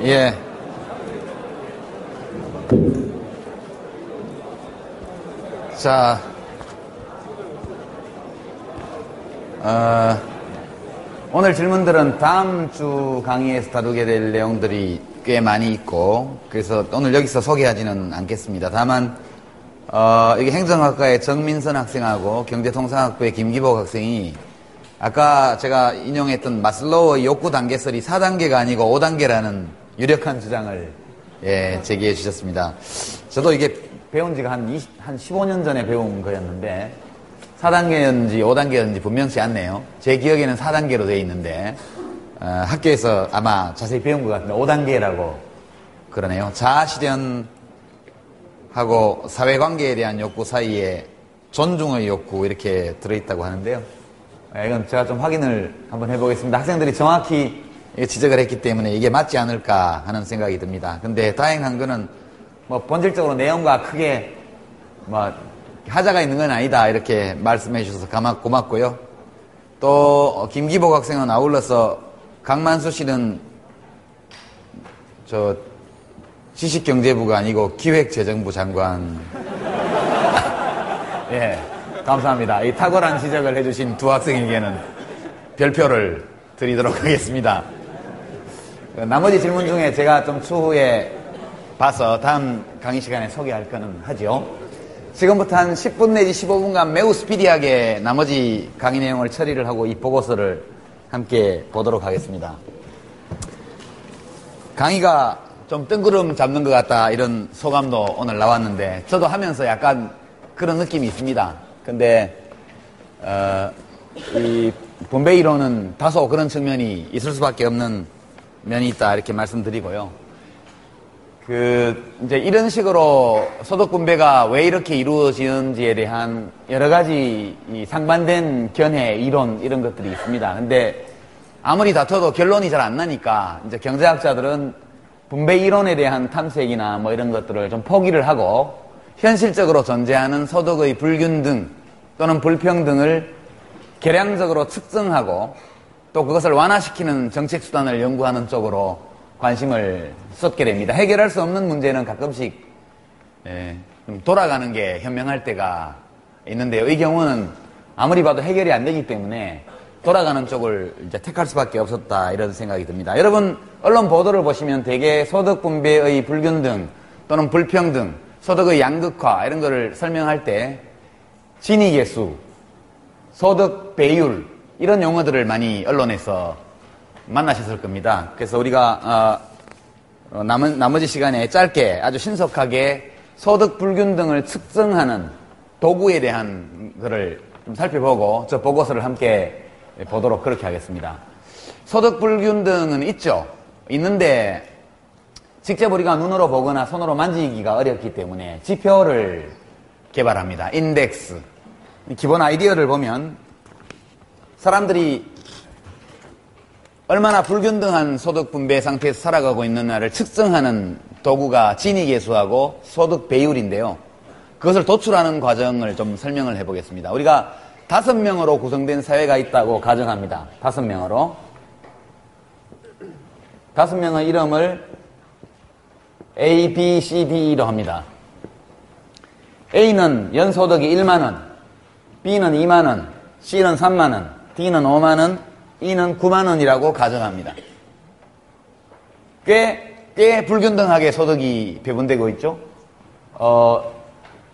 예. 자, 오늘 질문들은 다음 주 강의에서 다루게 될 내용들이 꽤 많이 있고, 그래서 오늘 여기서 소개하지는 않겠습니다. 다만, 이게 행정학과의 정민선 학생하고 경제통상학부의 김기복 학생이 아까 제가 인용했던 마슬로우의 욕구 단계설이 4단계가 아니고 5단계라는 유력한 주장을 제기해 주셨습니다. 저도 이게 배운 지가 한 15년 전에 배운 거였는데 4단계였는지 5단계였는지 분명치 않네요. 제 기억에는 4단계로 되어 있는데 학교에서 아마 자세히 배운 것 같은데 5단계라고 그러네요. 자아실현하고 사회관계에 대한 욕구 사이에 존중의 욕구 이렇게 들어있다고 하는데요. 이건 제가 좀 확인을 한번 해보겠습니다. 학생들이 정확히 지적을 했기 때문에 이게 맞지 않을까 하는 생각이 듭니다. 근데 다행한 거는 뭐 본질적으로 내용과 크게 뭐 하자가 있는 건 아니다 이렇게 말씀해 주셔서 고맙고요. 또 김기복 학생은 아울러서 강만수 씨는 저 지식경제부가 아니고 기획재정부 장관. 예, 감사합니다. 이 탁월한 지적을 해주신 두 학생에게는 별표를 드리도록 하겠습니다. 나머지 질문 중에 제가 좀 추후에 봐서 다음 강의 시간에 소개할 거는 하죠. 지금부터 한 10분 내지 15분간 매우 스피디하게 나머지 강의 내용을 처리를 하고 이 보고서를 함께 보도록 하겠습니다. 강의가 좀 뜬구름 잡는 것 같다 이런 소감도 오늘 나왔는데 저도 하면서 약간 그런 느낌이 있습니다. 근데 이 분배 이론은 다소 그런 측면이 있을 수밖에 없는 면이 있다 이렇게 말씀드리고요. 이제 이런 식으로 소득 분배가 왜 이렇게 이루어지는지에 대한 여러 가지 상반된 견해, 이론 이런 것들이 있습니다. 근데 아무리 다퉈도 결론이 잘 안 나니까 이제 경제학자들은 분배 이론에 대한 탐색이나 뭐 이런 것들을 좀 포기를 하고 현실적으로 존재하는 소득의 불균등 또는 불평등을 계량적으로 측정하고 또 그것을 완화시키는 정책 수단을 연구하는 쪽으로 관심을 쏟게 됩니다. 해결할 수 없는 문제는 가끔씩 좀 돌아가는 게 현명할 때가 있는데요. 이 경우는 아무리 봐도 해결이 안 되기 때문에 돌아가는 쪽을 이제 택할 수밖에 없었다 이런 생각이 듭니다. 여러분 언론 보도를 보시면 대개 소득 분배의 불균등 또는 불평등, 소득의 양극화 이런 거를 설명할 때 진위계수, 소득 배율 이런 용어들을 많이 언론에서 만나셨을 겁니다. 그래서 우리가 나머지 시간에 짧게 아주 신속하게 소득 불균등을 측정하는 도구에 대한 것을 좀 살펴보고 저 보고서를 함께 보도록 그렇게 하겠습니다. 소득 불균등은 있죠. 있는데 직접 우리가 눈으로 보거나 손으로 만지기가 어렵기 때문에 지표를 개발합니다. 인덱스. 기본 아이디어를 보면 사람들이 얼마나 불균등한 소득 분배 상태에서 살아가고 있느냐를 측정하는 도구가 진위계수하고 소득 배율인데요. 그것을 도출하는 과정을 좀 설명을 해보겠습니다. 우리가 5명으로 구성된 사회가 있다고 가정합니다. 5명으로. 5명의 이름을 A, B, C, D로 합니다. A는 연소득이 1만원, B는 2만원, C는 3만원, D는 5만원, E는 9만원이라고 가정합니다. 꽤 불균등하게 소득이 배분되고 있죠.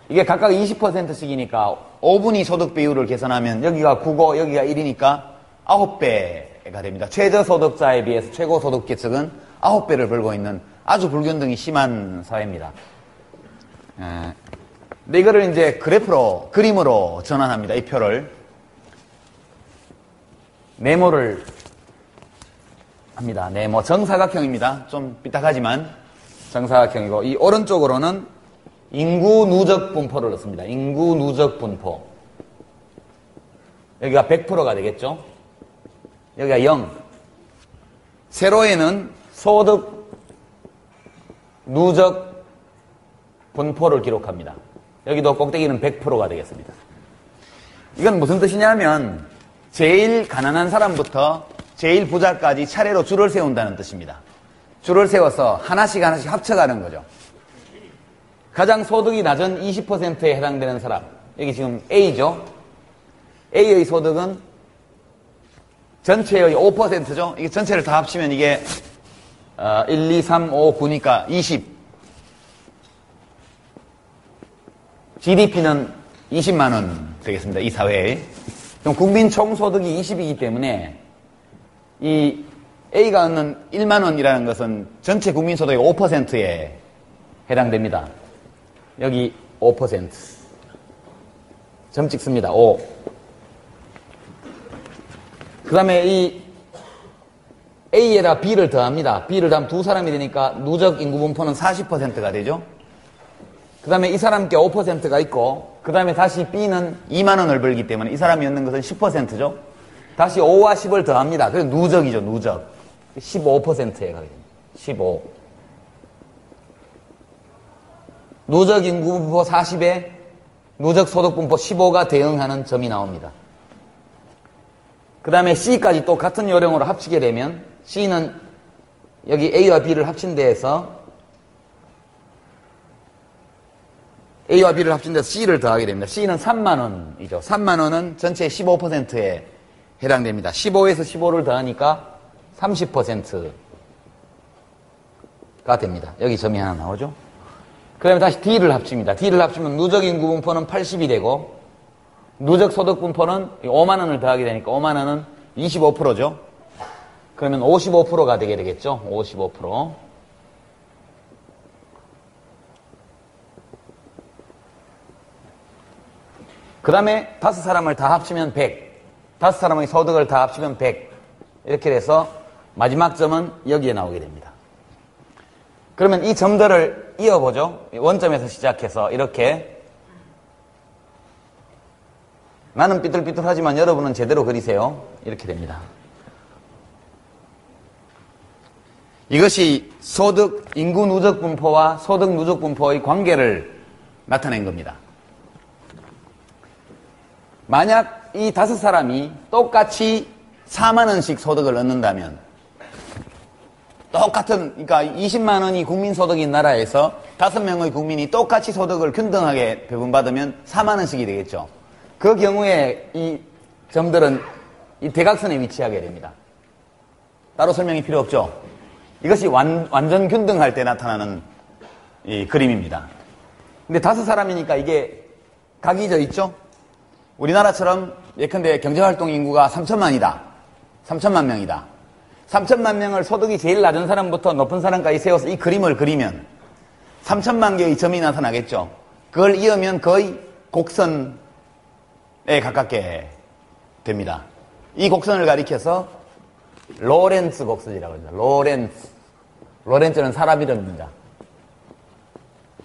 이게 각각 20%씩이니까 5분위 소득 비율을 계산하면 여기가 9고 여기가 1이니까 9배가 됩니다. 최저소득자에 비해서 최고소득계층은 9배를 벌고 있는 아주 불균등이 심한 사회입니다. 근데 이거를 이제 그래프로, 그림으로 전환합니다. 이 표를. 네모를 합니다. 네모. 정사각형입니다. 좀 삐딱하지만 정사각형이고, 이 오른쪽으로는 인구 누적 분포를 넣습니다. 인구 누적 분포. 여기가 100%가 되겠죠? 여기가 0. 세로에는 소득 누적 분포를 기록합니다. 여기도 꼭대기는 100%가 되겠습니다. 이건 무슨 뜻이냐면 제일 가난한 사람부터 제일 부자까지 차례로 줄을 세운다는 뜻입니다. 줄을 세워서 하나씩 하나씩 합쳐가는 거죠. 가장 소득이 낮은 20%에 해당되는 사람. 여기 지금 A죠. A의 소득은 전체의 5%죠. 이게 전체를 다 합치면 이게 1, 2, 3, 5, 9니까 20. GDP는 20만 원 되겠습니다. 이 사회에. 그럼 국민 총소득이 20이기 때문에 이 A가 얻는 1만 원이라는 것은 전체 국민 소득의 5%에 해당됩니다. 여기 5%. 점 찍습니다. 5. 그 다음에 이 A에다 B를 더합니다. B를 더하면 두 사람이 되니까 누적 인구 분포는 40%가 되죠. 그 다음에 이 사람께 5%가 있고, 그 다음에 다시 B는 2만 원을 벌기 때문에 이 사람이 얻는 것은 10%죠. 다시 5와 10을 더합니다. 그래서 누적이죠, 누적. 15%에 가게 됩니다. 15. 누적 인구 분포 40에 누적 소득 분포 15가 대응하는 점이 나옵니다. 그 다음에 C까지 또 같은 요령으로 합치게 되면 C는 여기 A와 B를 합친 데에서 A와 B를 합친 데서 C를 더하게 됩니다. C는 3만 원이죠. 3만 원은 전체의 15%에 해당됩니다. 15에서 15를 더하니까 30%가 됩니다. 여기 점이 하나 나오죠. 그 다음에 다시 D를 합칩니다. D를 합치면 누적 인구 분포는 80이 되고 누적 소득 분포는 5만 원을 더하게 되니까 5만 원은 25%죠. 그러면 55%가 되게 되겠죠. 55%. 그 다음에 5사람을 다 합치면 100. 5사람의 소득을 다 합치면 100. 이렇게 돼서 마지막 점은 여기에 나오게 됩니다. 그러면 이 점들을 이어보죠. 원점에서 시작해서 이렇게. 나는 삐뚤삐뚤하지만 여러분은 제대로 그리세요. 이렇게 됩니다. 이것이 소득 인구 누적 분포와 소득 누적 분포의 관계를 나타낸 겁니다. 만약 이 5사람이 똑같이 4만 원씩 소득을 얻는다면 똑같은, 그러니까 20만 원이 국민 소득인 나라에서 5명의 국민이 똑같이 소득을 균등하게 배분받으면 4만 원씩이 되겠죠. 그 경우에 이 점들은 이 대각선에 위치하게 됩니다. 따로 설명이 필요 없죠. 이것이 완전 균등할 때 나타나는 이 그림입니다. 근데 5사람이니까 이게 각이 져 있죠. 우리나라처럼 예컨대 경제활동 인구가 3천만이다. 3천만 명이다. 3천만 명을 소득이 제일 낮은 사람부터 높은 사람까지 세워서 이 그림을 그리면 3천만 개의 점이 나타나겠죠. 그걸 이으면 거의 곡선에 가깝게 됩니다. 이 곡선을 가리켜서 로렌츠 곡선이라고 합니다. 로렌츠는 사람 이름입니다.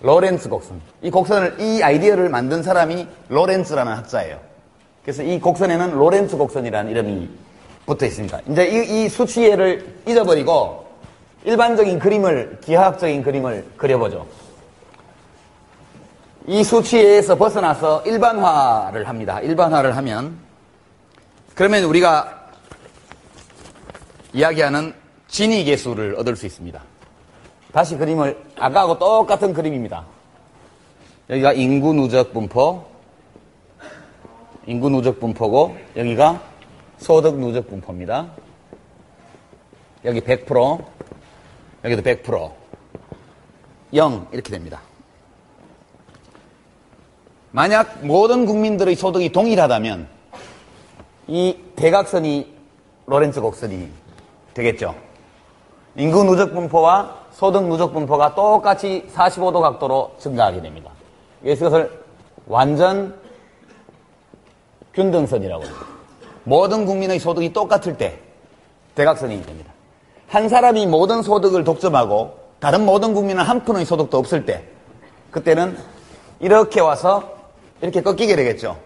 로렌츠 곡선. 이 곡선을, 이 아이디어를 만든 사람이 로렌츠라는 학자예요. 그래서 이 곡선에는 로렌츠 곡선이라는 이름이 붙어 있습니다. 이제 이 수치를 잊어버리고 일반적인 그림을, 기하학적인 그림을 그려보죠. 이 수치에서 벗어나서 일반화를 합니다. 일반화를 하면, 그러면 우리가 이야기하는 진위계수를 얻을 수 있습니다. 다시 그림을, 아까하고 똑같은 그림입니다. 여기가 인구 누적 분포, 인구 누적 분포고, 여기가 소득 누적 분포입니다. 여기 100%, 여기도 100%, 0, 이렇게 됩니다. 만약 모든 국민들의 소득이 동일하다면, 이 대각선이 로렌츠 곡선이 되겠죠. 인구 누적 분포와 소득 누적 분포가 똑같이 45도 각도로 증가하게 됩니다. 그래서 이것을 완전 균등선이라고 합니다. 모든 국민의 소득이 똑같을 때 대각선이 됩니다. 한 사람이 모든 소득을 독점하고 다른 모든 국민은 한 푼의 소득도 없을 때 그때는 이렇게 와서 이렇게 꺾이게 되겠죠.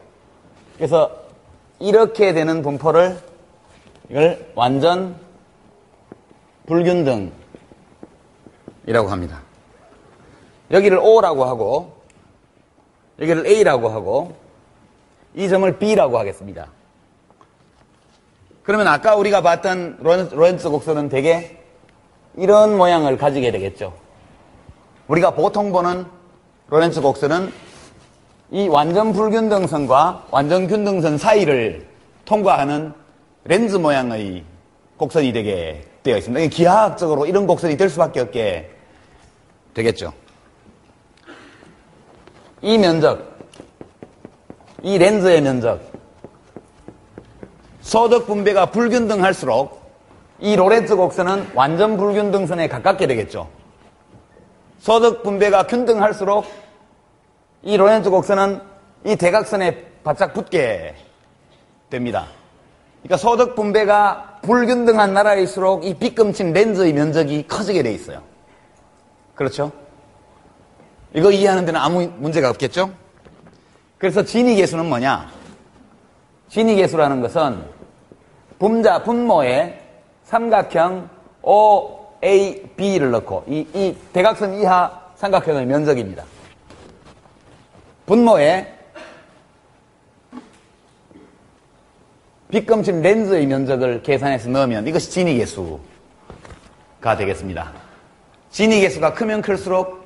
그래서 이렇게 되는 분포를 이걸 완전 불균등이라고 합니다. 여기를 O라고 하고 여기를 A라고 하고 이 점을 B라고 하겠습니다. 그러면 아까 우리가 봤던 로렌츠 곡선은 대개 이런 모양을 가지게 되겠죠. 우리가 보통 보는 로렌츠 곡선은 이 완전 불균등선과 완전 균등선 사이를 통과하는 렌즈 모양의 곡선이 되게 되어 있습니다. 기하학적으로 이런 곡선이 될 수밖에 없게 되겠죠. 이 면적, 이 렌즈의 면적, 소득 분배가 불균등할수록 이 로렌츠 곡선은 완전 불균등선에 가깝게 되겠죠. 소득 분배가 균등할수록 이 로렌츠 곡선은 이 대각선에 바짝 붙게 됩니다. 그러니까 소득 분배가 불균등한 나라일수록 이 빗금친 렌즈의 면적이 커지게 돼 있어요. 그렇죠? 이거 이해하는 데는 아무 문제가 없겠죠? 그래서 진위계수는 뭐냐? 진위계수라는 것은 분모에 삼각형 OAB를 넣고 이 대각선 이하 삼각형의 면적입니다. 분모에 빗금친 렌즈의 면적을 계산해서 넣으면 이것이 진위계수가 되겠습니다. 진위계수가 크면 클수록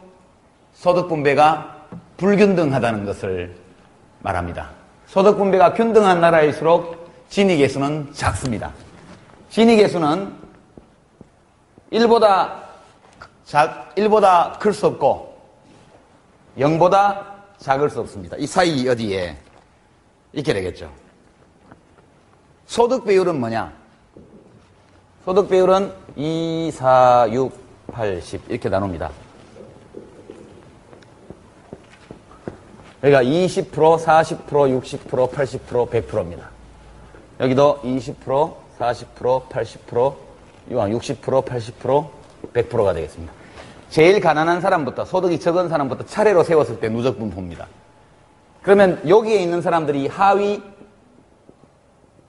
소득 분배가 불균등하다는 것을 말합니다. 소득 분배가 균등한 나라일수록 진위계수는 작습니다. 진위계수는 1보다 클 수 없고 0보다 작을 수 없습니다. 이 사이 어디에 있게 되겠죠. 소득 배율은 뭐냐? 소득 배율은 2, 4, 6, 80 이렇게 나눕니다. 여기가 20%, 40%, 60%, 80%, 100%입니다. 여기도 20%, 40%, 80%, 60%, 80%, 100%가 되겠습니다. 제일 가난한 사람부터, 소득이 적은 사람부터 차례로 세웠을 때 누적 분포입니다. 그러면 여기에 있는 사람들이 하위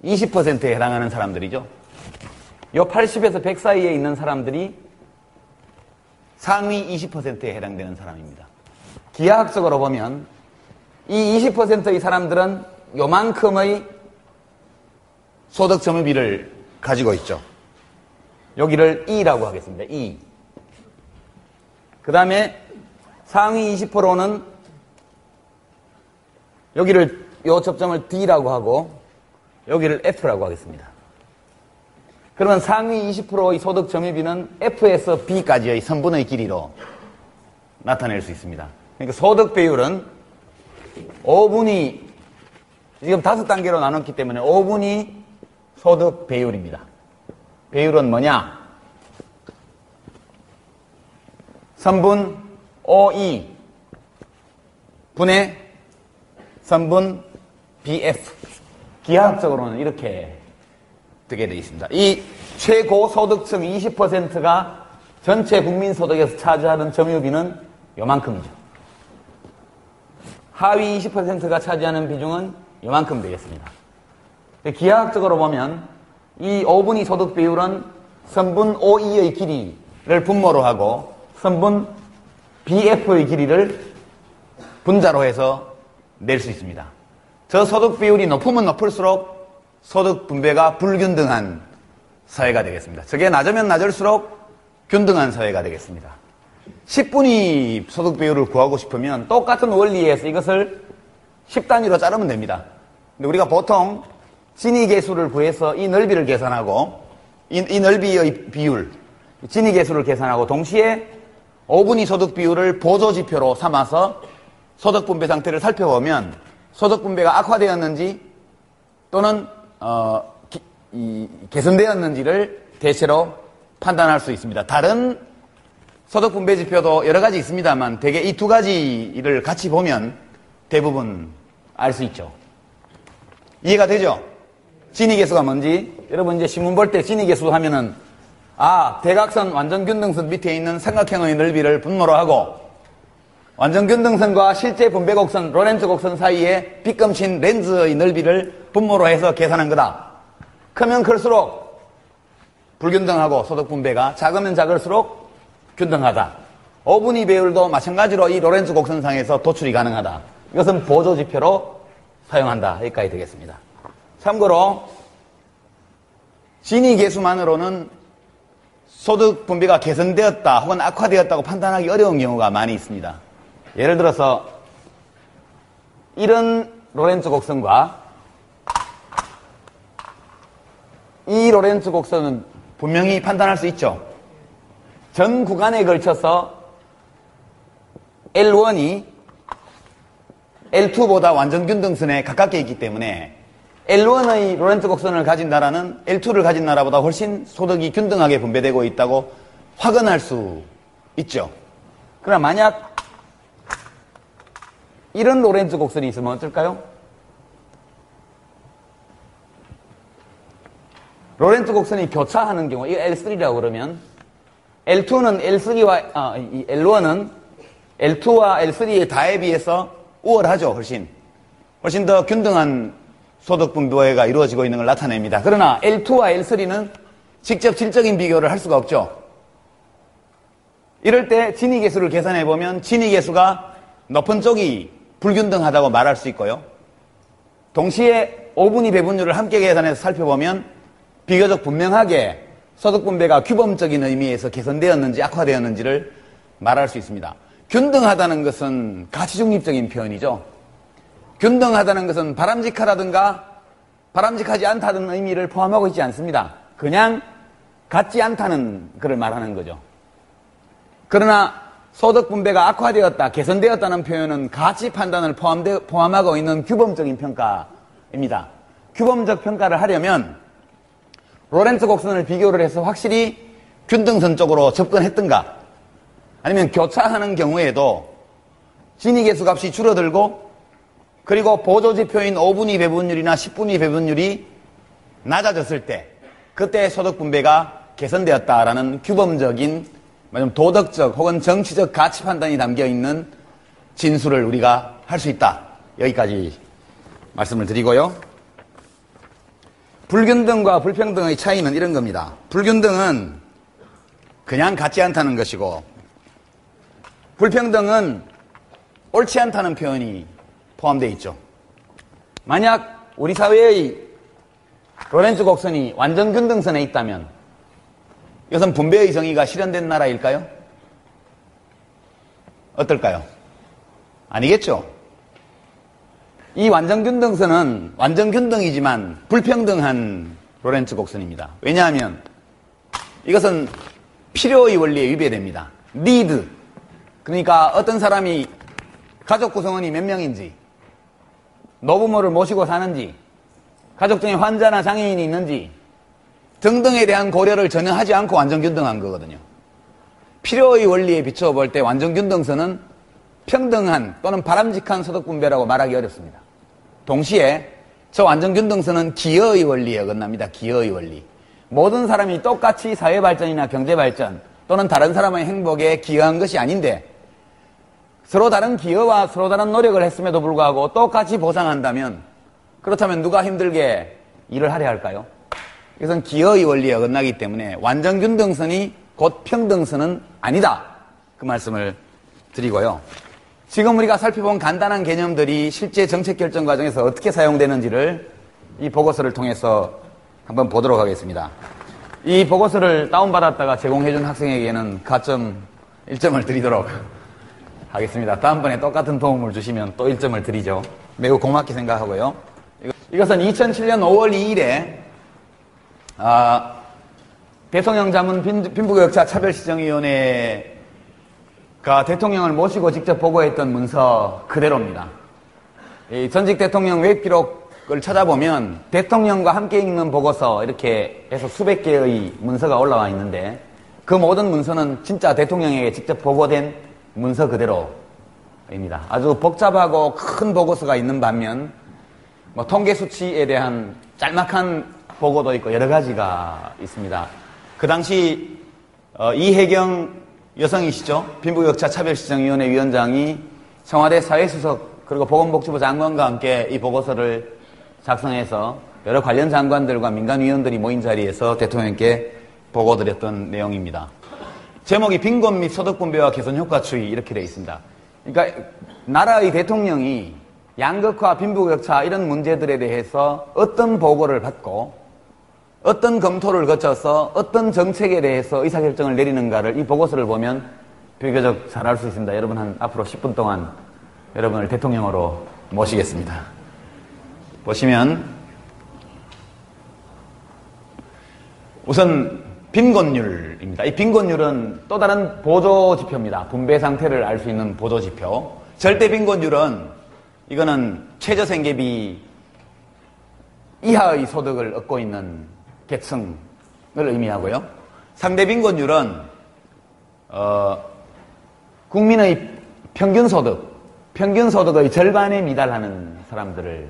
20%에 해당하는 사람들이죠. 요 80에서 100 사이에 있는 사람들이 상위 20%에 해당되는 사람입니다. 기하학적으로 보면 이 20%의 사람들은 요만큼의 소득 점유비를 가지고 있죠. 여기를 E라고 하겠습니다. E. 그 다음에 상위 20%는 여기를, 요 접점을 D라고 하고 여기를 F라고 하겠습니다. 그러면 상위 20%의 소득 점유비는 F에서 B까지의 선분의 길이로 나타낼 수 있습니다. 그러니까 소득 배율은 5분위, 지금 5단계로 나눴기 때문에 5분위 소득 배율입니다. 배율은 뭐냐? 선분 OE 분의 선분 BF. 기하학적으로는 이렇게 되게 되어 있습니다. 이 최고 소득층 20%가 전체 국민 소득에서 차지하는 점유비는 요만큼이죠. 하위 20%가 차지하는 비중은 요만큼 되겠습니다. 기하학적으로 보면 이 5분위 소득 비율은 선분 OE의 길이를 분모로 하고 선분 BF의 길이를 분자로 해서 낼 수 있습니다. 저 소득 비율이 높으면 높을수록 소득 분배가 불균등한 사회가 되겠습니다. 저게 낮으면 낮을수록 균등한 사회가 되겠습니다. 10분위 소득 비율을 구하고 싶으면 똑같은 원리에서 이것을 10단위로 자르면 됩니다. 근데 우리가 보통 진위계수를 구해서 이 넓이를 계산하고 이 넓이의 비율, 진위계수를 계산하고 동시에 5분위 소득 비율을 보조지표로 삼아서 소득 분배 상태를 살펴보면 소득 분배가 악화되었는지 또는 개선되었는지를 대체로 판단할 수 있습니다. 다른 소득 분배 지표도 여러 가지 있습니다만 대개 이 두 가지를 같이 보면 대부분 알 수 있죠. 이해가 되죠? 진위계수가 뭔지 여러분 이제 신문 볼 때 진위계수 하면은 대각선 완전균등선 밑에 있는 삼각형의 넓이를 분모로 하고 완전균등선과 실제 분배곡선 로렌츠 곡선 사이에 빗금친 렌즈의 넓이를 분모로 해서 계산한 거다. 크면 클수록 불균등하고 소득 분배가 작으면 작을수록 균등하다. 5분위 배율도 마찬가지로 이 로렌츠 곡선상에서 도출이 가능하다. 이것은 보조지표로 사용한다. 여기까지 되겠습니다. 참고로 진위계수만으로는 소득 분배가 개선되었다 혹은 악화되었다고 판단하기 어려운 경우가 많이 있습니다. 예를 들어서 이런 로렌츠 곡선과 이 로렌츠 곡선은 분명히 판단할 수 있죠. 전 구간에 걸쳐서 L1이 L2보다 완전균등선에 가깝게 있기 때문에 L1의 로렌츠 곡선을 가진 나라는 L2를 가진 나라보다 훨씬 소득이 균등하게 분배되고 있다고 확언할 수 있죠. 그러나 만약 이런 로렌츠 곡선이 있으면 어떨까요? 로렌츠 곡선이 교차하는 경우, 이거 L3라고 그러면 L2는 L3와, 이 L1은 L2와 L3의 다에 비해서 우월하죠, 훨씬 더 균등한 소득 분배가 이루어지고 있는 걸 나타냅니다. 그러나 L2와 L3는 직접 질적인 비교를 할 수가 없죠. 이럴 때 진위계수를 계산해보면 진위계수가 높은 쪽이 불균등하다고 말할 수 있고요. 동시에 5분위 배분율을 함께 계산해서 살펴보면 비교적 분명하게 소득 분배가 규범적인 의미에서 개선되었는지 악화되었는지를 말할 수 있습니다. 균등하다는 것은 가치중립적인 표현이죠. 균등하다는 것은 바람직하다든가 바람직하지 않다는 의미를 포함하고 있지 않습니다. 그냥 같지 않다는 것을 말하는 거죠. 그러나 소득 분배가 악화되었다, 개선되었다는 표현은 가치 판단을 포함하고 있는 규범적인 평가입니다. 규범적 평가를 하려면 로렌츠 곡선을 비교를 해서 확실히 균등선 쪽으로 접근했던가, 아니면 교차하는 경우에도 진위계수 값이 줄어들고 그리고 보조지표인 5분위 배분율이나 10분위 배분율이 낮아졌을 때 그때 소득 분배가 개선되었다라는 규범적인 도덕적 혹은 정치적 가치 판단이 담겨있는 진술을 우리가 할 수 있다. 여기까지 말씀을 드리고요. 불균등과 불평등의 차이는 이런 겁니다. 불균등은 그냥 같지 않다는 것이고, 불평등은 옳지 않다는 표현이 포함되어 있죠. 만약 우리 사회의 로렌츠 곡선이 완전 균등선에 있다면 이것은 분배의 정의가 실현된 나라일까요? 어떨까요? 아니겠죠. 이 완전 균등선은 완전 균등이지만 불평등한 로렌츠 곡선입니다. 왜냐하면 이것은 필요의 원리에 위배됩니다. need. 그러니까 어떤 사람이 가족 구성원이 몇 명인지, 노부모를 모시고 사는지, 가족 중에 환자나 장애인이 있는지 등등에 대한 고려를 전혀 하지 않고 완전 균등한 거거든요. 필요의 원리에 비추어 볼 때 완전 균등선은 평등한 또는 바람직한 소득 분배라고 말하기 어렵습니다. 동시에 저 완전 균등선은 기여의 원리에 어긋납니다. 기여의 원리. 모든 사람이 똑같이 사회 발전이나 경제 발전 또는 다른 사람의 행복에 기여한 것이 아닌데 서로 다른 기여와 서로 다른 노력을 했음에도 불구하고 똑같이 보상한다면, 그렇다면 누가 힘들게 일을 하려 할까요? 이것은 기여의 원리에 어긋나기 때문에 완전 균등선이 곧 평등선은 아니다. 그 말씀을 드리고요. 지금 우리가 살펴본 간단한 개념들이 실제 정책 결정 과정에서 어떻게 사용되는지를 이 보고서를 통해서 한번 보도록 하겠습니다. 이 보고서를 다운받았다가 제공해준 학생에게는 가점 1점을 드리도록 하겠습니다. 다음번에 똑같은 도움을 주시면 또 1점을 드리죠. 매우 고맙게 생각하고요. 이것은 2007년 5월 2일에 대통령 자문 빈부격차 차별시정위원회가 대통령을 모시고 직접 보고했던 문서 그대로입니다. 이 전직 대통령 웹 기록을 찾아보면 대통령과 함께 읽는 보고서 이렇게 해서 수백 개의 문서가 올라와 있는데 그 모든 문서는 진짜 대통령에게 직접 보고된 문서 그대로입니다. 아주 복잡하고 큰 보고서가 있는 반면 통계 수치에 대한 짤막한 보고도 있고 여러 가지가 있습니다. 그 당시 이혜경 여성이시죠? 빈부격차 차별시정위원회 위원장이 청와대 사회수석 그리고 보건복지부 장관과 함께 이 보고서를 작성해서 여러 관련 장관들과 민간위원들이 모인 자리에서 대통령께 보고드렸던 내용입니다. 제목이 빈곤 및 소득분배와 개선효과 추이 이렇게 되어 있습니다. 그러니까 나라의 대통령이 양극화, 빈부격차 이런 문제들에 대해서 어떤 보고를 받고 어떤 검토를 거쳐서 어떤 정책에 대해서 의사결정을 내리는가를 이 보고서를 보면 비교적 잘 알 수 있습니다. 여러분 앞으로 10분 동안 여러분을 대통령으로 모시겠습니다. 보시면 우선 빈곤율입니다. 이 빈곤율은 또 다른 보조 지표입니다. 분배 상태를 알 수 있는 보조 지표. 절대 빈곤율은 이거는 최저생계비 이하의 소득을 얻고 있는 계층을 의미하고요. 상대 빈곤율은 국민의 평균 소득의 절반에 미달하는 사람들을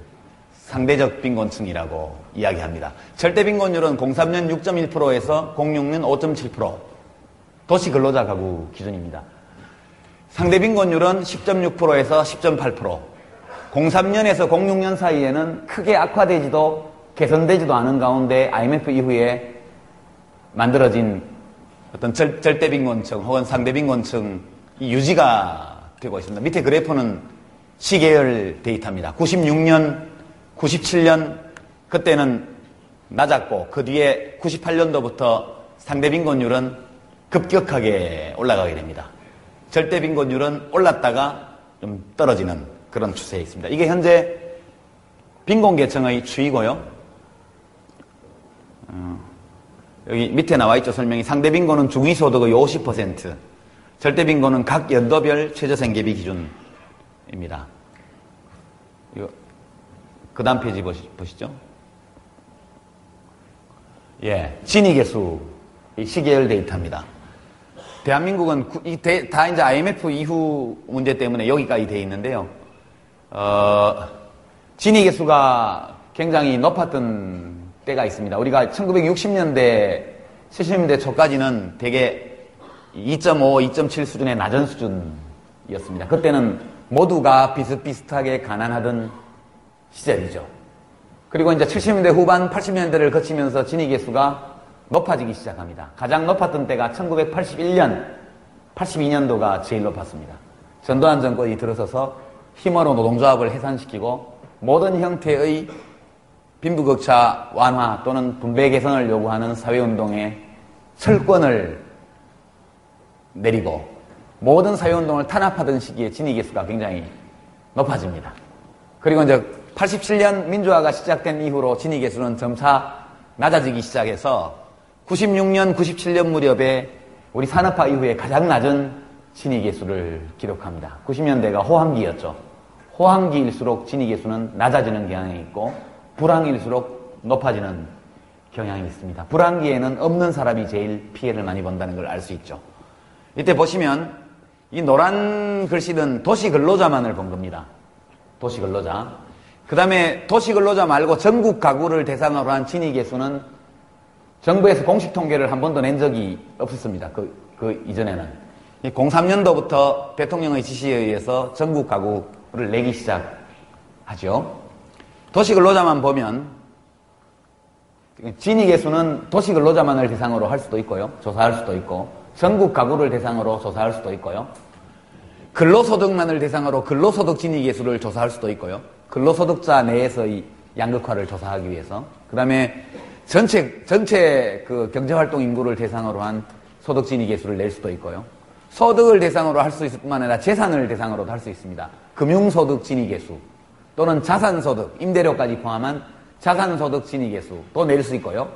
상대적 빈곤층이라고 이야기합니다. 절대 빈곤율은 03년 6.1%에서 06년 5.7%, 도시 근로자 가구 기준입니다. 상대 빈곤율은 10.6%에서 10.8%, 03년에서 06년 사이에는 크게 악화되지도 개선되지도 않은 가운데 IMF 이후에 만들어진 어떤 절대 빈곤층 혹은 상대 빈곤층이 유지가 되고 있습니다. 밑에 그래프는 시계열 데이터입니다. 96년, 97년 그때는 낮았고 그 뒤에 98년도부터 상대 빈곤율은 급격하게 올라가게 됩니다. 절대 빈곤율은 올랐다가 좀 떨어지는 그런 추세에 있습니다. 이게 현재 빈곤계층의 추이고요. 여기 밑에 나와 있죠. 설명이. 상대 빈곤은 중위소득의 50%, 절대 빈곤은 각 연도별 최저생계비 기준입니다. 이거 그 다음 페이지 보시죠. 예, 진위계수 시계열 데이터입니다. 대한민국은 다 이제 IMF 이후 문제 때문에 여기까지 돼 있는데요. 진위계수가 굉장히 높았던 때가 있습니다. 우리가 1960년대, 70년대 초까지는 대개 2.5, 2.7 수준의 낮은 수준이었습니다. 그때는 모두가 비슷비슷하게 가난하던 시절이죠. 그리고 이제 70년대 후반, 80년대를 거치면서 진위계수가 높아지기 시작합니다. 가장 높았던 때가 1981년, 82년도가 제일 높았습니다. 전두환 정권이 들어서서 힘으로 노동조합을 해산시키고 모든 형태의 빈부격차 완화 또는 분배 개선을 요구하는 사회운동에 철권을 내리고 모든 사회운동을 탄압하던 시기에 진위계수가 굉장히 높아집니다. 그리고 이제 87년 민주화가 시작된 이후로 진위계수는 점차 낮아지기 시작해서 96년, 97년 무렵에 우리 산업화 이후에 가장 낮은 진위계수를 기록합니다. 90년대가 호황기였죠. 호황기일수록 진위계수는 낮아지는 경향이 있고 불황일수록 높아지는 경향이 있습니다. 불황기에는 없는 사람이 제일 피해를 많이 본다는 걸 알 수 있죠. 이때 보시면 이 노란 글씨는 도시근로자만을 본 겁니다. 도시근로자. 그 다음에 도시근로자 말고 전국 가구를 대상으로 한 진위계수는 정부에서 공식 통계를 한 번도 낸 적이 없었습니다. 그 이전에는. 03년도부터 대통령의 지시에 의해서 전국 가구를 내기 시작하죠. 도시근로자만 보면 진위계수는 도시근로자만을 대상으로 할 수도 있고요. 조사할 수도 있고 전국 가구를 대상으로 조사할 수도 있고요. 근로소득만을 대상으로 근로소득 진위계수를 조사할 수도 있고요. 근로소득자 내에서의 양극화를 조사하기 위해서. 그 다음에 전체 그 경제활동 인구를 대상으로 한 소득 진위계수를 낼 수도 있고요. 소득을 대상으로 할 수 있을 뿐만 아니라 재산을 대상으로도 할 수 있습니다. 금융소득 진위계수 또는 자산소득, 임대료까지 포함한 자산소득 진위계수도 낼 수 있고요.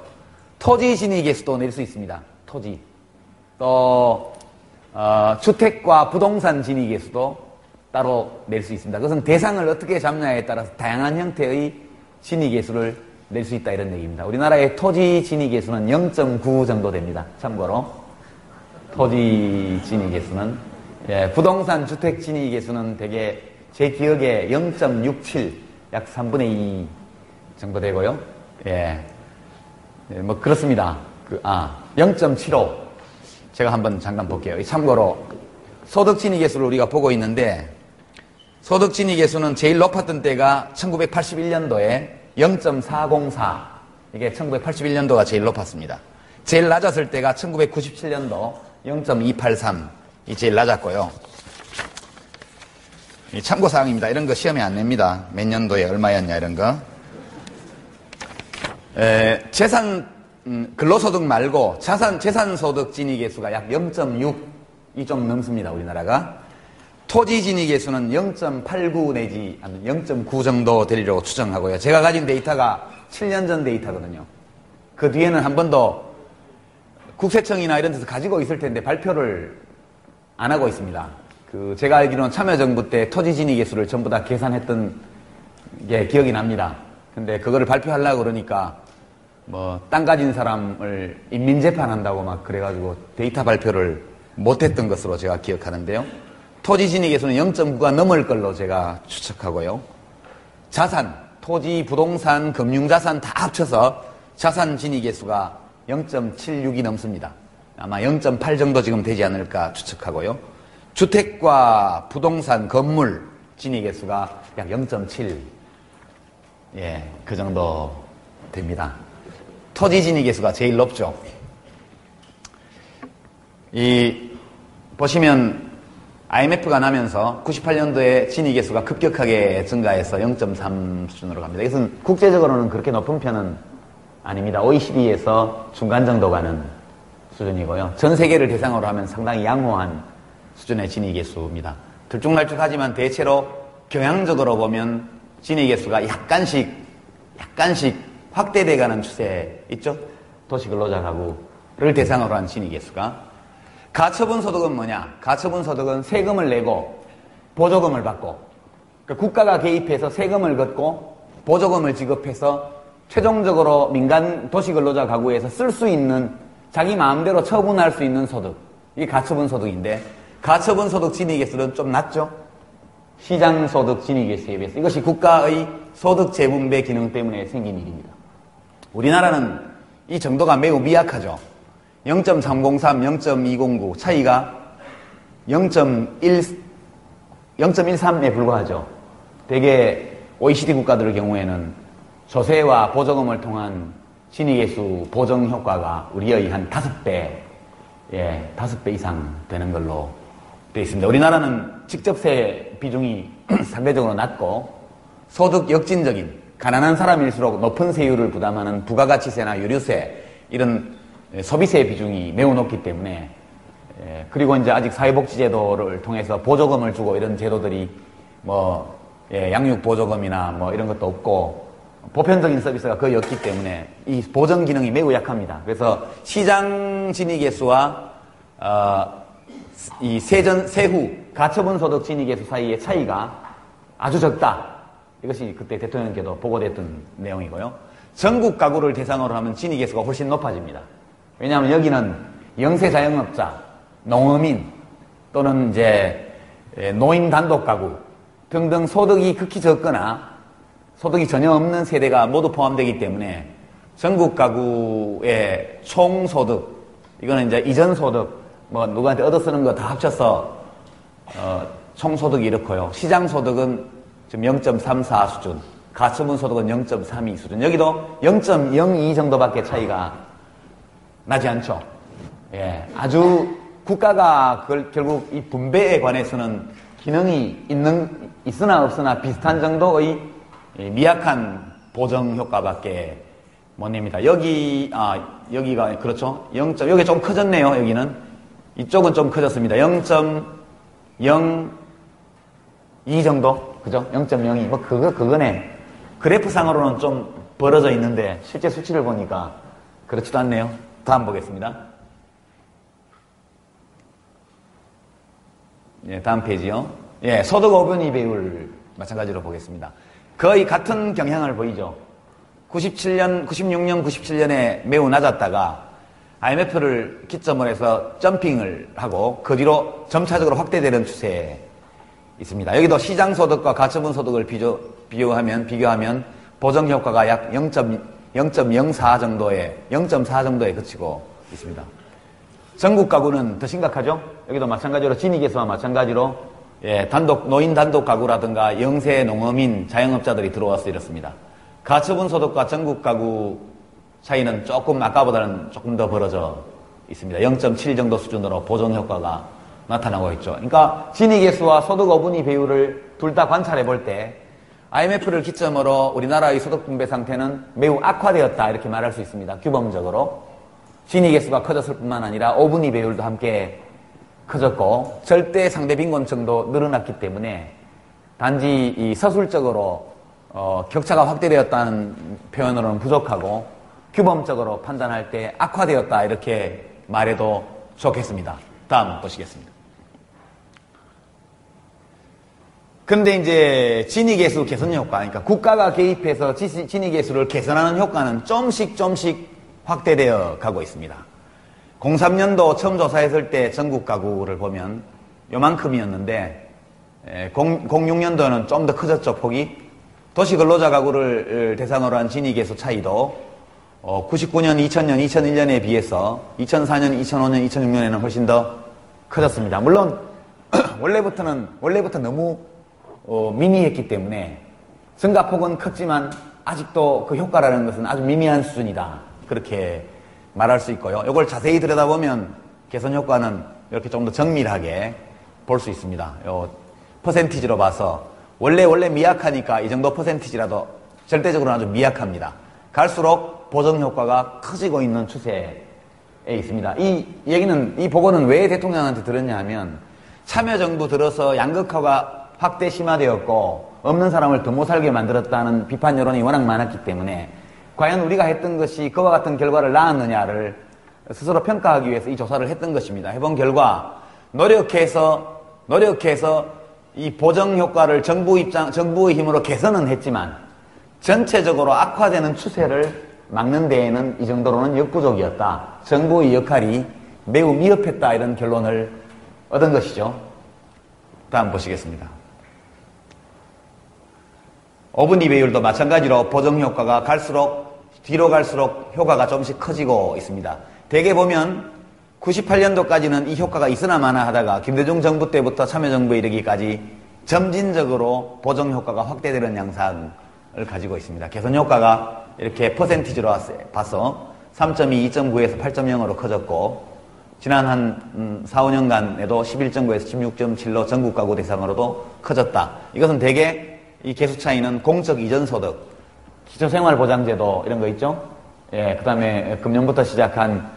토지 진위계수도 낼 수 있습니다. 토지. 또 주택과 부동산 진위계수도 따로 낼 수 있습니다. 그것은 대상을 어떻게 잡냐에 따라서 다양한 형태의 진위계수를 낼 수 있다 이런 얘기입니다. 우리나라의 토지 진위계수는 0.9 정도 됩니다. 참고로 토지 진위계수는 부동산 주택 진위계수는 대개 제 기억에 0.67 약 3분의 2 정도 되고요. 뭐 그렇습니다. 0.75 제가 한번 잠깐 볼게요. 참고로 소득 진위계수를 우리가 보고 있는데 소득 진위계수는 제일 높았던 때가 1981년도에 0.404 이게 1981년도가 제일 높았습니다. 제일 낮았을 때가 1997년도 0.283 이 제일 낮았고요. 참고사항입니다. 이런 거 시험에 안 냅니다. 몇 년도에 얼마였냐 이런 거. 재산 근로소득 말고 재산소득 진위계수가 약 0.6이 좀 넘습니다. 우리나라가. 토지 진위계수는 0.89 내지 0.9 정도 되리라고 추정하고요. 제가 가진 데이터가 7년 전 데이터거든요. 그 뒤에는 한 번도 국세청이나 이런 데서 가지고 있을 텐데 발표를 안 하고 있습니다. 제가 알기로는 참여정부 때 토지 진위계수를 전부 다 계산했던 게 기억이 납니다. 근데 그거를 발표하려고 그러니까 땅 가진 사람을 인민재판한다고 막 그래가지고 데이터 발표를 못했던 것으로 제가 기억하는데요. 토지 진위계수는 0.9가 넘을 걸로 제가 추측하고요. 자산, 토지, 부동산, 금융자산 다 합쳐서 자산 진위계수가 0.76이 넘습니다. 아마 0.8 정도 지금 되지 않을까 추측하고요. 주택과 부동산, 건물 진위계수가 약 0.7, 그 정도 됩니다. 토지 진위계수가 제일 높죠. 보시면 IMF가 나면서 98년도에 진위계수가 급격하게 증가해서 0.3 수준으로 갑니다. 이것은 국제적으로는 그렇게 높은 편은 아닙니다. OECD에서 중간 정도 가는 수준이고요. 전 세계를 대상으로 하면 상당히 양호한 수준의 진위계수입니다. 들쭉날쭉하지만 대체로 경향적으로 보면 진위계수가 약간씩 확대돼가는 추세 있죠? 도시근로자 가구를 대상으로 한 진위계수가. 가처분 소득은 뭐냐? 가처분 소득은 세금을 내고 보조금을 받고, 그러니까 국가가 개입해서 세금을 걷고 보조금을 지급해서 최종적으로 민간 도시근로자 가구에서 쓸 수 있는, 자기 마음대로 처분할 수 있는 소득, 이게 가처분 소득인데, 가처분 소득 진위계수는 좀 낮죠? 시장소득 진위계수에 비해서. 이것이 국가의 소득 재분배 기능 때문에 생긴 일입니다. 우리나라는 이 정도가 매우 미약하죠. 0.303, 0.209 차이가 0.13에 불과하죠. 대개 OECD 국가들의 경우에는 조세와 보조금을 통한 진위계수 보정 효과가 우리의 한 5배, 5배 이상 되는 걸로 되어 있습니다. 우리나라는 직접세 비중이 상대적으로 낮고 소득 역진적인, 가난한 사람일수록 높은 세율을 부담하는 부가가치세나 유류세, 이런 소비세 비중이 매우 높기 때문에, 그리고 이제 아직 사회복지제도를 통해서 보조금을 주고 이런 제도들이 양육보조금이나 이런 것도 없고 보편적인 서비스가 거의 없기 때문에 이 보정 기능이 매우 약합니다. 그래서 시장 진위계수와 이 세후 가처분 소득 진위계수 사이의 차이가 아주 적다. 이것이 그때 대통령께도 보고됐던 내용이고요. 전국 가구를 대상으로 하면 진위계수가 훨씬 높아집니다. 왜냐하면 여기는 영세 자영업자, 농어민 또는 이제 노인 단독 가구 등등 소득이 극히 적거나 소득이 전혀 없는 세대가 모두 포함되기 때문에 전국 가구의 총소득, 이거는 이제 이전 소득, 누구한테 얻어쓰는 거 다 합쳐서 총소득이 이렇고요. 시장 소득은 지금 0.34 수준, 가처분 소득은 0.32 수준. 여기도 0.02 정도밖에 차이가 나지 않죠. 아주 국가가 결국 이 분배에 관해서는 기능이 있으나 없으나 비슷한 정도의 미약한 보정 효과밖에 못 냅니다. 여기가 그렇죠. 여기 좀 커졌네요. 여기는 이쪽은 좀 커졌습니다. 0.02 정도, 그죠? 0.02 그거네. 그래프상으로는 좀 벌어져 있는데 실제 수치를 보니까 그렇지도 않네요. 다음 보겠습니다. 다음 페이지요. 소득 오변이 배율 마찬가지로 보겠습니다. 거의 같은 경향을 보이죠. 96년, 97년에 매우 낮았다가 IMF를 기점으로 해서 점핑을 하고 그 뒤로 점차적으로 확대되는 추세에 있습니다. 여기도 시장소득과 가처분소득을 비교하면 보정효과가 약 0.04 정도에 0.4 정도에 그치고 있습니다. 전국 가구는 더 심각하죠. 여기도 마찬가지로 진위계수와 마찬가지로 노인 단독 가구라든가 영세 농어민 자영업자들이 들어와서 이렇습니다. 가처분 소득과 전국 가구 차이는 조금 아까보다는 조금 더 벌어져 있습니다. 0.7 정도 수준으로 보정 효과가 나타나고 있죠. 그러니까 진위계수와 소득 오분위 배율을 둘 다 관찰해 볼 때 IMF를 기점으로 우리나라의 소득 분배 상태는 매우 악화되었다 이렇게 말할 수 있습니다. 규범적으로. 진위 개수가 커졌을 뿐만 아니라 5분위 배율도 함께 커졌고 절대 상대 빈곤층도 늘어났기 때문에 단지 이 서술적으로 격차가 확대되었다는 표현으로는 부족하고 규범적으로 판단할 때 악화되었다 이렇게 말해도 좋겠습니다. 다음 보시겠습니다. 근데 이제 진위계수 개선 효과, 그러니까 국가가 개입해서 진위계수를 개선하는 효과는 좀씩 확대되어 가고 있습니다. 03년도 처음 조사했을 때 전국 가구를 보면 요만큼이었는데 06년도는 좀 더 커졌죠, 폭이. 도시근로자 가구를 대상으로 한 진위계수 차이도 99년, 2000년, 2001년에 비해서 2004년, 2005년, 2006년에는 훨씬 더 커졌습니다. 물론 원래부터 너무 미미했기 때문에 증가폭은 컸지만 아직도 그 효과라는 것은 아주 미미한 수준이다. 그렇게 말할 수 있고요. 이걸 자세히 들여다보면 개선 효과는 이렇게 좀 더 정밀하게 볼 수 있습니다. 요 퍼센티지로 봐서 원래 미약하니까 이 정도 퍼센티지라도 절대적으로는 아주 미약합니다. 갈수록 보정 효과가 커지고 있는 추세에 있습니다. 이 보고는 왜 대통령한테 들었냐 하면 참여정부 들어서 양극화가 확대 심화되었고 없는 사람을 더 못 살게 만들었다는 비판 여론이 워낙 많았기 때문에 과연 우리가 했던 것이 그와 같은 결과를 낳았느냐를 스스로 평가하기 위해서 이 조사를 했던 것입니다. 해본 결과 노력해서 이 보정 효과를 정부의 힘으로 개선은 했지만 전체적으로 악화되는 추세를 막는 데에는 이 정도로는 역부족이었다. 정부의 역할이 매우 미흡했다. 이런 결론을 얻은 것이죠. 다음 보시겠습니다. 5분위 배율도 마찬가지로 보정 효과가 뒤로 갈수록 효과가 조금씩 커지고 있습니다. 대개 보면 98년도까지는 이 효과가 있으나 마나 하다가 김대중 정부 때부터 참여정부에 이르기까지 점진적으로 보정 효과가 확대되는 양상을 가지고 있습니다. 개선 효과가 이렇게 퍼센티지로 봐서 3.2, 2.9에서 8.0으로 커졌고 지난 한 4, 5년간에도 11.9에서 16.7로 전국 가구 대상으로도 커졌다. 이것은 대개 이 개수 차이는 공적 이전 소득, 기초생활보장제도 이런 거 있죠? 예, 그 다음에 금년부터 시작한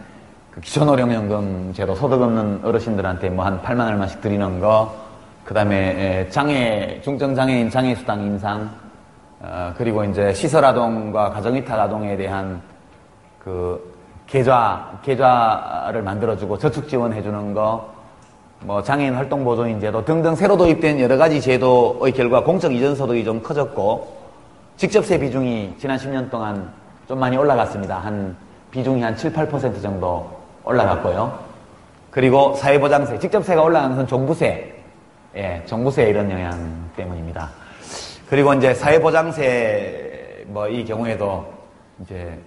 그 기초노령연금 제도, 소득 없는 어르신들한테 뭐 한 8만 얼마씩 드리는 거, 그 다음에 중증장애인 장애수당 인상, 그리고 이제 시설아동과 가정위탁아동에 대한 그 계좌를 만들어주고 저축 지원해주는 거, 뭐 장애인 활동보조인 제도 등등 새로 도입된 여러 가지 제도의 결과 공적 이전 소득이 좀 커졌고 직접세 비중이 지난 10년 동안 좀 많이 올라갔습니다. 비중이 한 7, 8% 정도 올라갔고요. 그리고 사회보장세, 직접세가 올라간 것은 종부세, 종부세 이런 영향 때문입니다. 그리고 이제 사회보장세 이 경우에도 이제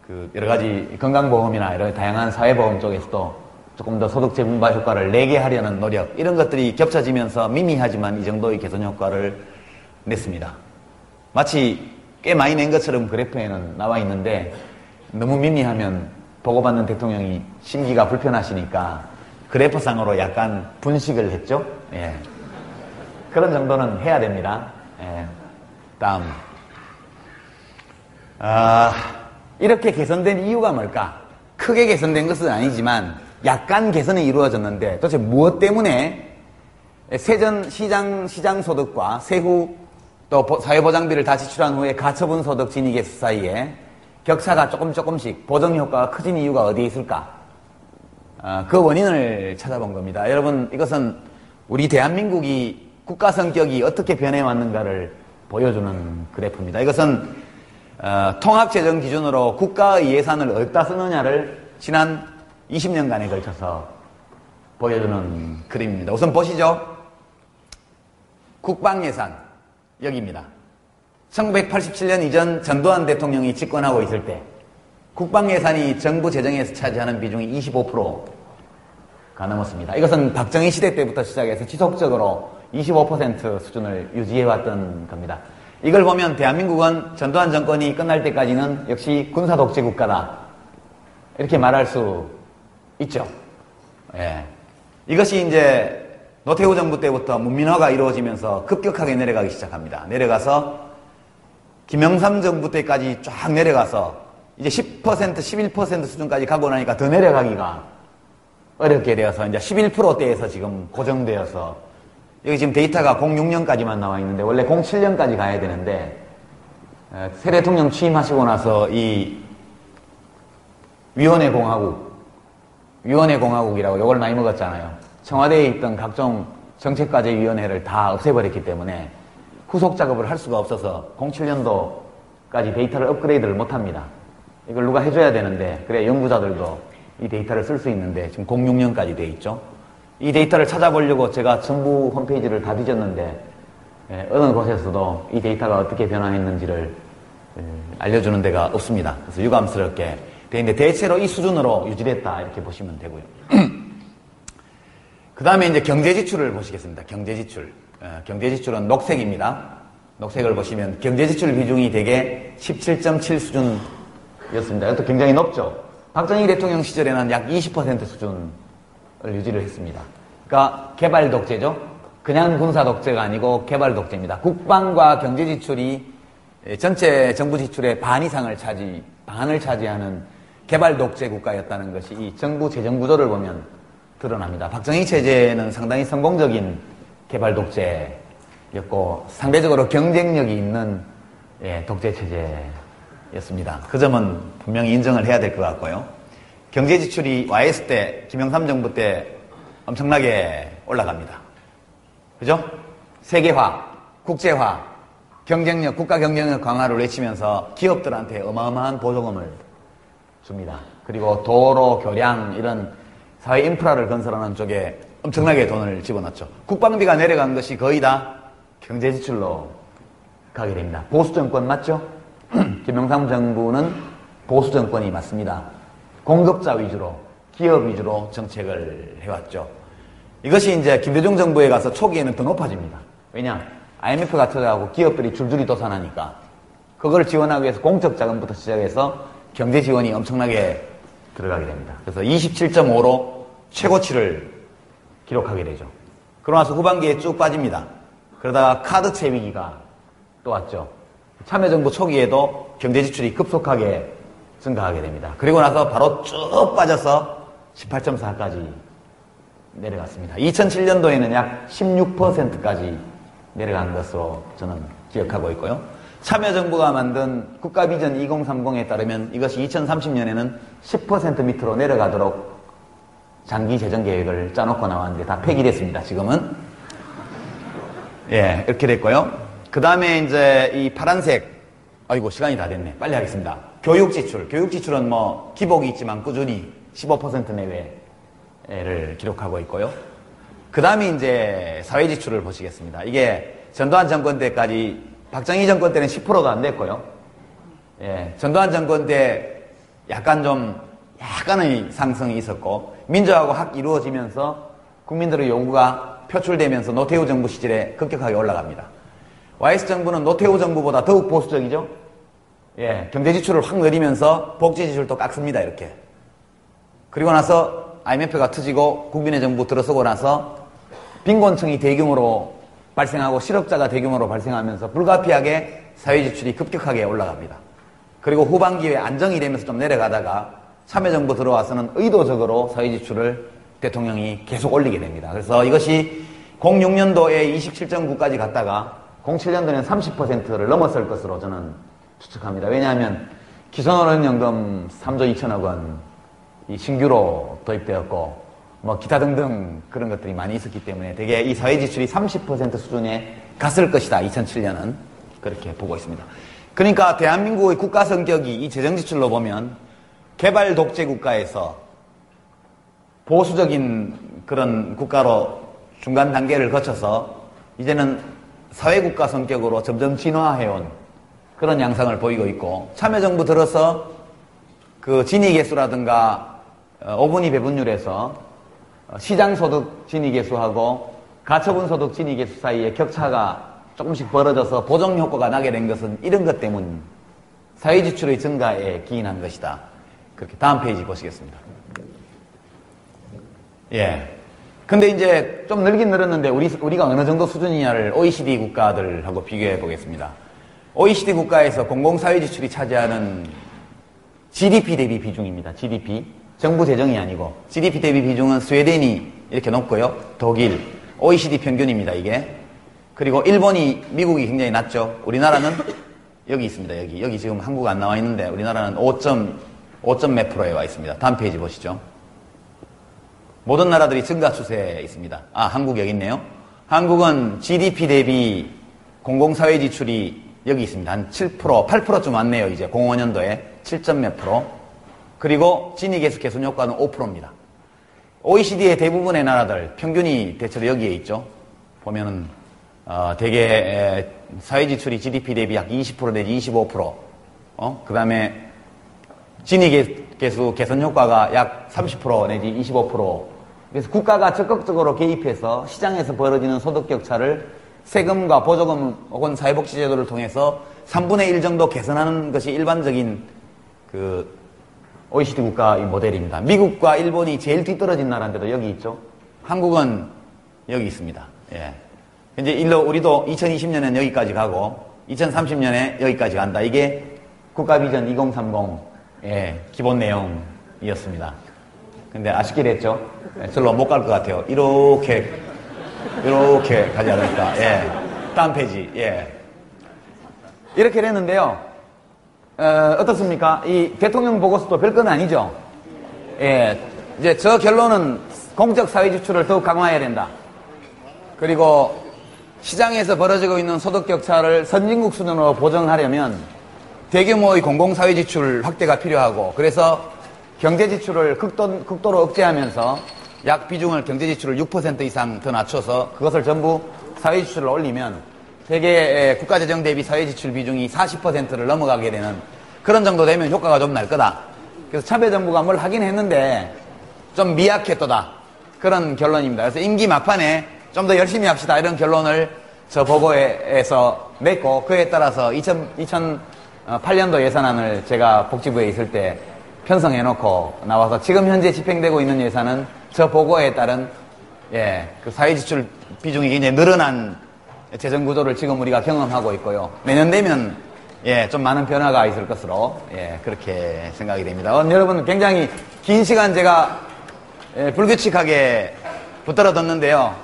그 여러 가지 건강보험이나 이런 다양한 사회보험 쪽에서도 조금 더 소득 재분발 효과를 내게 하려는 노력, 이런 것들이 겹쳐지면서 미미하지만 이 정도의 개선 효과를 냈습니다. 마치 꽤 많이 낸 것처럼 그래프에는 나와 있는데 너무 미미하면 보고받는 대통령이 심기가 불편하시니까 그래프상으로 약간 분식을 했죠. 예. 그런 정도는 해야 됩니다. 예. 다음. 이렇게 개선된 이유가 뭘까? 크게 개선된 것은 아니지만 약간 개선이 이루어졌는데 도대체 무엇 때문에 세전 시장 소득과 세후 또 사회보장비를 다 지출한 후에 가처분 소득 진위계수 사이에 격차가 조금씩 보정 효과가 커진 이유가 어디에 있을까? 그 원인을 찾아본 겁니다. 여러분, 이것은 우리 대한민국이 국가 성격이 어떻게 변해왔는가를 보여주는 그래프입니다. 이것은 통합재정 기준으로 국가의 예산을 어디다 쓰느냐를 지난 20년간에 걸쳐서 보여주는 그림입니다. 우선 보시죠. 국방예산, 여기입니다. 1987년 이전 전두환 대통령이 집권하고 있을 때 국방예산이 정부 재정에서 차지하는 비중이 25%가 넘었습니다. 이것은 박정희 시대 때부터 시작해서 지속적으로 25% 수준을 유지해왔던 겁니다. 이걸 보면 대한민국은 전두환 정권이 끝날 때까지는 역시 군사독재 국가다, 이렇게 말할 수 있죠. 예. 이것이 이제 노태우 정부 때부터 문민화가 이루어지면서 급격하게 내려가기 시작합니다. 내려가서 김영삼 정부 때까지 쫙 내려가서 이제 10%, 11% 수준까지 가고 나니까 더 내려가기가 어렵게 되어서 이제 11%대에서 지금 고정되어서 여기 지금 데이터가 06년까지만 나와 있는데 원래 07년까지 가야 되는데 새 대통령 취임하시고 나서 이 위원회 공화국이라고 이걸 많이 먹었잖아요. 청와대에 있던 각종 정책과제위원회를 다 없애버렸기 때문에 후속 작업을 할 수가 없어서 07년도까지 데이터를 업그레이드를 못합니다. 이걸 누가 해줘야 되는데 그래 연구자들도 이 데이터를 쓸 수 있는데 지금 06년까지 돼 있죠. 이 데이터를 찾아보려고 제가 정부 홈페이지를 다 뒤졌는데 어느 곳에서도 이 데이터가 어떻게 변화했는지를 알려주는 데가 없습니다. 그래서 유감스럽게 돼 있는데 대체로 이 수준으로 유지됐다 이렇게 보시면 되고요. 그 다음에 이제 경제지출을 보시겠습니다. 경제지출. 경제지출은 녹색입니다. 녹색을 보시면 경제지출 비중이 대개 17.7 수준이었습니다. 이것도 굉장히 높죠. 박정희 대통령 시절에는 약 20% 수준을 유지를 했습니다. 그러니까 개발 독재죠. 그냥 군사 독재가 아니고 개발 독재입니다. 국방과 경제지출이 전체 정부 지출의 반을 차지하는 개발 독재 국가였다는 것이 이 정부 재정 구조를 보면 드러납니다. 박정희 체제는 상당히 성공적인 개발 독재였고 상대적으로 경쟁력이 있는 독재 체제였습니다. 그 점은 분명히 인정을 해야 될 것 같고요. 경제 지출이 YS 때 김영삼 정부 때 엄청나게 올라갑니다. 그죠? 세계화, 국제화, 경쟁력, 국가 경쟁력 강화를 외치면서 기업들한테 어마어마한 보조금을 줍니다. 그리고 도로, 교량 이런 사회 인프라를 건설하는 쪽에 엄청나게 돈을 집어넣죠. 국방비가 내려간 것이 거의 다 경제 지출로 가게 됩니다. 보수 정권 맞죠? 김영삼 정부는 보수 정권이 맞습니다. 공급자 위주로, 기업 위주로 정책을 해왔죠. 이것이 이제 김대중 정부에 가서 초기에는 더 높아집니다. 왜냐? IMF가 터져가고 기업들이 줄줄이 도산하니까 그걸 지원하기 위해서 공적 자금부터 시작해서 경제 지원이 엄청나게 들어가게 됩니다. 그래서 27.5로 최고치를 기록하게 되죠. 그러고 나서 후반기에 쭉 빠집니다. 그러다가 카드채 위기가 또 왔죠. 참여정부 초기에도 경제 지출이 급속하게 증가하게 됩니다. 그리고 나서 바로 쭉 빠져서 18.4까지 내려갔습니다. 2007년도에는 약 16%까지 내려간 것으로 저는 기억하고 있고요. 참여정부가 만든 국가비전 2030에 따르면 이것이 2030년에는 10% 밑으로 내려가도록 장기 재정 계획을 짜놓고 나왔는데 다 폐기됐습니다. 지금은 이렇게 됐고요. 그 다음에 이제 이 파란색, 아이고 시간이 다 됐네. 빨리 하겠습니다. 교육 지출은 뭐 기복이 있지만 꾸준히 15% 내외를 기록하고 있고요. 그 다음에 이제 사회 지출을 보시겠습니다. 이게 전두환 정권 때까지 박정희 정권 때는 10%가 안 됐고요. 전두환 정권 때 약간의 상승이 있었고 민주화가 확 이루어지면서 국민들의 요구가 표출되면서 노태우 정부 시절에 급격하게 올라갑니다. YS 정부는 노태우 정부보다 더욱 보수적이죠. 경제 지출을 확 늘리면서 복지 지출도 깎습니다. 이렇게. 그리고 나서 IMF가 터지고 국민의 정부 들어서고 나서 빈곤층이 대규모로 발생하고 실업자가 대규모로 발생하면서 불가피하게 사회 지출이 급격하게 올라갑니다. 그리고 후반기에 안정이 되면서 좀 내려가다가 참여정부 들어와서는 의도적으로 사회 지출을 대통령이 계속 올리게 됩니다. 그래서 이것이 06년도에 27.9까지 갔다가 07년도에는 30%를 넘었을 것으로 저는 추측합니다. 왜냐하면 기본연금 3조 2천억 원이 신규로 도입되었고 뭐 기타 등등 그런 것들이 많이 있었기 때문에 되게 이 사회 지출이 30% 수준에 갔을 것이다. 2007년은 그렇게 보고 있습니다. 그러니까 대한민국의 국가 성격이 이 재정 지출로 보면 개발 독재 국가에서 보수적인 그런 국가로 중간 단계를 거쳐서 이제는 사회국가 성격으로 점점 진화해온 그런 양상을 보이고 있고 참여정부 들어서 그 진위계수라든가 어분위 배분율에서 시장소득 진위계수하고 가처분소득 진위계수 사이에 격차가 조금씩 벌어져서 보정효과가 나게 된 것은 이런 것 때문 사회지출의 증가에 기인한 것이다. 그렇게 다음 페이지 보시겠습니다. 근데 이제 좀 늘긴 늘었는데 우리가 어느 정도 수준이냐를 OECD 국가들하고 비교해 보겠습니다. OECD 국가에서 공공사회 지출이 차지하는 GDP 대비 비중입니다. GDP. 정부 재정이 아니고 GDP 대비 비중은 스웨덴이 이렇게 높고요. 독일, OECD 평균입니다. 이게. 그리고 일본이, 미국이 굉장히 낮죠. 우리나라는 여기 있습니다. 여기 지금 한국 안 나와 있는데 우리나라는 5점 몇 프로에 와 있습니다. 다음 페이지 보시죠. 모든 나라들이 증가 추세에 있습니다. 아, 한국 여기 있네요. 한국은 GDP 대비 공공사회 지출이 여기 있습니다. 한 7%, 8%쯤 왔네요. 이제 05년도에 7점 몇 프로. 그리고 진위계수 개선 효과는 5%입니다. OECD의 대부분의 나라들 평균이 대체로 여기에 있죠. 보면은 대개 사회 지출이 GDP 대비 약 20% 내지 25%. 그 다음에 진위계수 개선 효과가 약 30% 내지 25%. 그래서 국가가 적극적으로 개입해서 시장에서 벌어지는 소득 격차를 세금과 보조금 혹은 사회복지제도를 통해서 3분의 1 정도 개선하는 것이 일반적인 그 OECD 국가의 모델입니다. 미국과 일본이 제일 뒤떨어진 나라인데도 여기 있죠. 한국은 여기 있습니다. 예. 이제 일로 우리도 2020년엔 여기까지 가고 2030년에 여기까지 간다. 이게 국가비전 2030 예, 기본 내용이었습니다. 근데 아쉽게 됐죠. 예, 절로 못 갈 것 같아요. 이렇게 가지 않을까. 예. 다음 페이지. 예. 이렇게 됐는데요. 어떻습니까? 이 대통령 보고서도 별건 아니죠. 예. 이제 저 결론은 공적 사회 지출을 더욱 강화해야 된다. 그리고 시장에서 벌어지고 있는 소득 격차를 선진국 수준으로 보정하려면 대규모의 공공사회 지출 확대가 필요하고, 그래서 경제 지출을 극도로 억제하면서 약 비중을 경제 지출을 6% 이상 더 낮춰서 그것을 전부 사회 지출을 올리면 대개 국가재정 대비 사회 지출 비중이 40%를 넘어가게 되는 그런 정도 되면 효과가 좀 날 거다. 그래서 참여정부가 뭘 하긴 했는데 좀 미약했도다. 그런 결론입니다. 그래서 임기 막판에 좀 더 열심히 합시다. 이런 결론을 저 보고에서 냈고, 그에 따라서 2008년도 예산안을 제가 복지부에 있을 때 편성해놓고 나와서 지금 현재 집행되고 있는 예산은 저 보고에 따른 그 사회지출 비중이 굉장히 늘어난 재정구조를 지금 우리가 경험하고 있고요. 내년 되면 좀 많은 변화가 있을 것으로 그렇게 생각이 됩니다. 여러분 굉장히 긴 시간 제가 불규칙하게 붙들어 뒀는데요.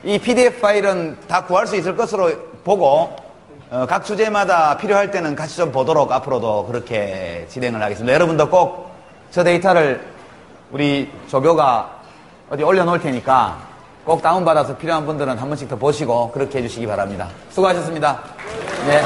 이 PDF 파일은 다 구할 수 있을 것으로 보고 각 주제마다 필요할 때는 같이 좀 보도록 앞으로도 그렇게 진행을 하겠습니다. 여러분도 꼭 저 데이터를 우리 조교가 어디 올려놓을 테니까 꼭 다운받아서 필요한 분들은 한 번씩 더 보시고 그렇게 해주시기 바랍니다. 수고하셨습니다. 네.